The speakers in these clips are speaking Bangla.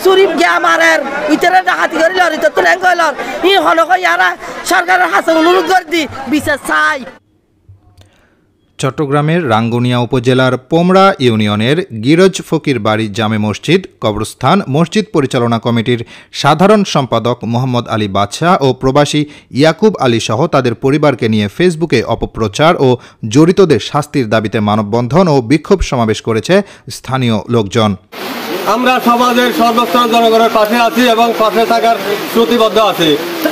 চুরি গিয়া মারের ইতারে ডাকাতি করিল ইতর তো র্যাঙ্ক হইল ই হনক ইয়ারা সরকারের হাতে অনুরোধ করে দি বিচার চাই। চট্টগ্রামের রাঙ্গুনিয়া উপজেলার পোমরা ইউনিয়নের গিরজ ফকির বাড়ি জামে মসজিদ কবরস্থান মসজিদ পরিচালনা কমিটির সাধারণ সম্পাদক মোহাম্মদ আলী বাদশা ও প্রবাসী ইয়াকুব আলী সহ তাদের পরিবারকে নিয়ে ফেসবুকে অপপ্রচার ও জড়িতদের শাস্তির দাবিতে মানববন্ধন ও বিক্ষোভ সমাবেশ করেছে স্থানীয় লোকজন। আমরা সমাজের সর্বস্তরের জনগণের পাশে আছি এবং পাশে থাকার শ্রুতিবদ্ধ আছি।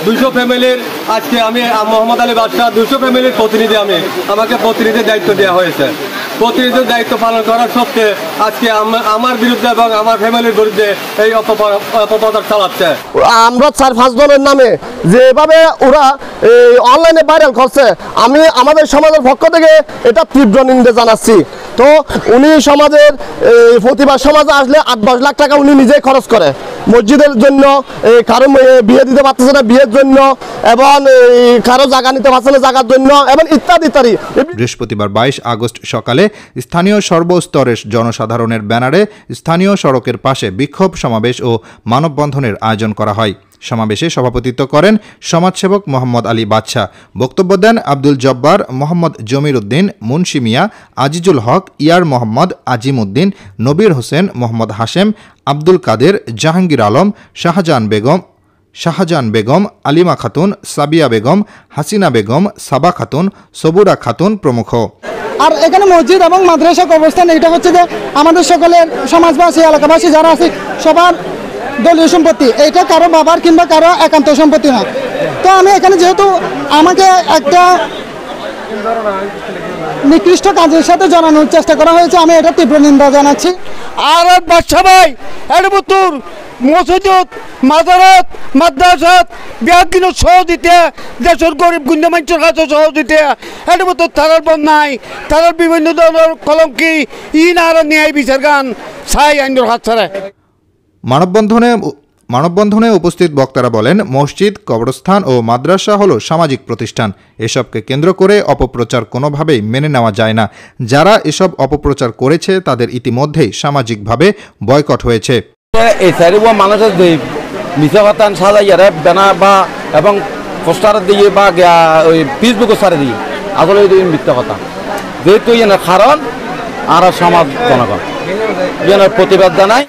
200 ফ্যামিলির আজকে আমি মোহাম্মদ আলী বাদশাহ 200 ফ্যামিলির প্রতিনিধি আমাকে প্রতিনিধির দায়িত্ব দেওয়া হয়েছে। প্রতিনিধির দায়িত্ব পালন করার সত্ত্বে আজকে আমার বিরুদ্ধে এবং আমার ফ্যামিলির বিরুদ্ধে এই অপপ্রচার চালাচ্ছে। আমরা 4-5 জনের নামে যেভাবে ওরা অনলাইনে ভাইরাল করছে আমি আমাদের সমাজের পক্ষ থেকে এটা তীব্র নিন্দা জানাচ্ছি। তো উনি সমাজের প্রতিবাদ সমাজে আসলে 8-10 লাখ টাকা উনি নিজেই খরচ করে মসজিদের জন্য, কারো বিয়ে দিতে পারতেছে না বিয়ের জন্য, এবং কারো জায়গা নিতে পারছে না জায়গার জন্য, এবং ইত্যাদি ইত্যাদি। বৃহস্পতিবার 22 আগস্ট সকালে স্থানীয় সর্বস্তরের জনসাধারণের ব্যানারে স্থানীয় সড়কের পাশে বিক্ষোভ সমাবেশ ও মানববন্ধনের আয়োজন করা হয়। সমাবেশে সভাপতিত্ব করেন সমাজসেবক মোহাম্মদ আলী বাদশা। বক্তব্য দেন আব্দুল জব্বার, মোহাম্মদ জমির উদ্দিন, মুন্সি মিয়া, আজিজুল হক, ইয়ার মোহাম্মদ আজিম উদ্দিন, নবীর হোসেন, মোহাম্মদ হাশেম, আব্দুল কাদের, জাহাঙ্গীর আলম, শাহজাহান বেগম, আলিমা খাতুন, সাবিয়া বেগম, হাসিনা বেগম, সাবা খাতুন, সবুরা খাতুন প্রমুখ। আর এখানে মসজিদ এবং মাদ্রাসা অবস্থান এটা হচ্ছে যে আমাদের সকলের সমাজবাসী এলাকাবাসী যারা আছে সবার দলীয় সম্পত্তি, এটা কারো বাবার কিংবা কারো একান্ত সম্পত্তি না। তো আমি এখানে যেহেতু আমাকে একটা নিকৃষ্ট কাজের সাথে জড়ানোর চেষ্টা করা হয়েছে, আমি এটা তীব্র নিন্দা জানাচ্ছি। আর বাদশা ভাই এরবুতুর মসজিদ মাজারাত মাদ্রাসাত ব্যাগিন সহ দিতে দেশের গরিব গুন্ডা মানুষের কাছে সহ দিতে এরবুতুর তারার বন্যায় তারার বিভিন্ন ধরনের কলঙ্কি ইন আর ন্যায় বিচার গান ছাই আইনের হাত ছাড়া। মানববন্ধনে উপস্থিত বক্তারা বলেন, মসজিদ, কবরস্থান ও মাদ্রাসা হল সামাজিক প্রতিষ্ঠান। এসবকে কেন্দ্র করে অপপ্রচার কোনোভাবেই মেনে নেওয়া যায় না। যারা এসব অপপ্রচার করেছে তাদের ইতিমধ্যেই সামাজিকভাবে বয়কট হয়েছে। মানুষের মিছা কথা সাজাইয়ারে ব্যানার বা এবং পোস্টার দিয়ে বা ওই ফেসবুকে সারে দিয়ে আসলে মিথ্যা কথা যেহেতু কারণ আর সমাজ জনগণ প্রতিবাদ জানায়।